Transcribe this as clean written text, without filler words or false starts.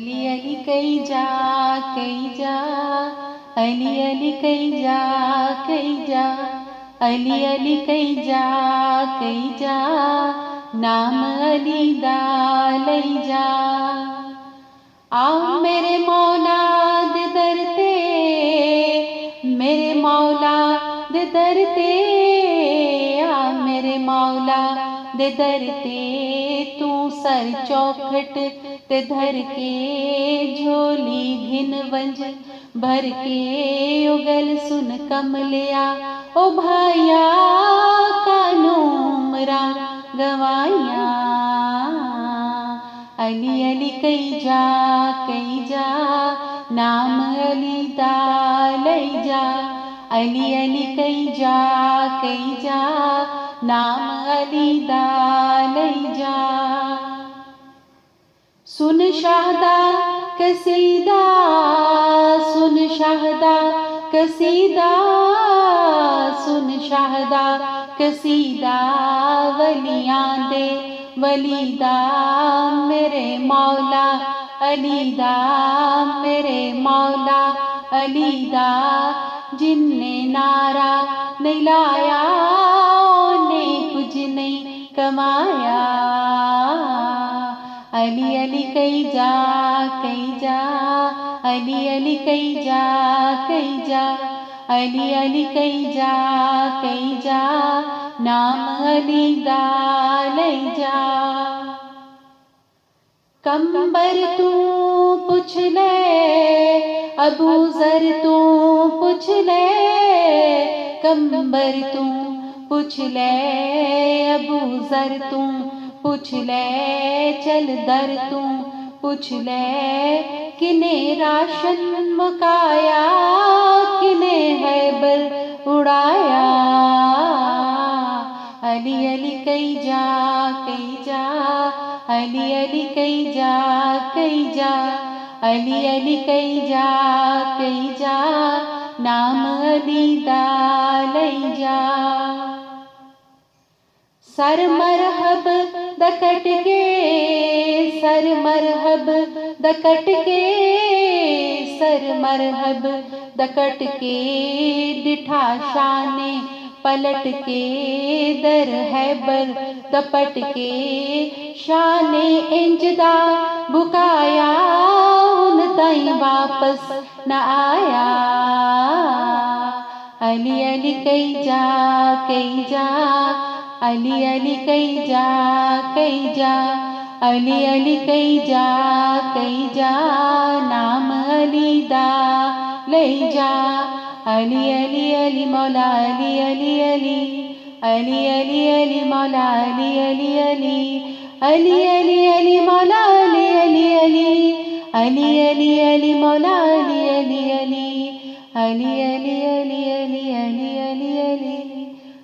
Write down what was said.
अली अली कई जा अली अली कई जा अली अली कई जा नाम अली दा लई जा। आ मेरे मौला दे दर ते मेरे मौला दे दर ते आ मेरे मौला दे दर ते तू सर चौखट ते धर के झोली घिन वंज भर के उगल सुन कमलिया ओ भाया कानू उमरा गवाइया। अली अली कई जा नाम अली दा लई जा। अली अली कई जा नाम अली दा लई जा। सुन शाहदा कसीदा सुन शाहदा कसीदा सुन शाहदा कसीदा वलियां दे वलीदा मेरे मौला अली दा मेरे मौला अली दा। जिन्ने नारा नहीं लाया ने कुछ नहीं कमाया। अली अली कई जा अली अली कई जा अली अली कई जा नाम अली दा लई जा। कंबर तू पुछ ले अबू जर तू पुछ ले कंबर तू पुछ ले अबू जर तू पुछ ले चल दर तू पुछ ले किने राशन मुकाया किने हैबर उड़ाया। अली अली कई जा अली अली कई जा अली अली कई जा नाम अली दा लई जा। सर मरहब दकट के सर मरहब दकट के सर मरहब दकट के दिठा शाने पलट के दर हैबर दपट के शाने इंजदा बुकाया उन ताई वापस न आया। अली अली कई जा अली अली कई जा अली अली कई जा नाम अली दा लई जा। अली अली अली मौला अली अली अली अली अली अली मौला अली अली अली अली अली अली मौला अली अली अली अली अली अली मौला अली अली अली अली अली अली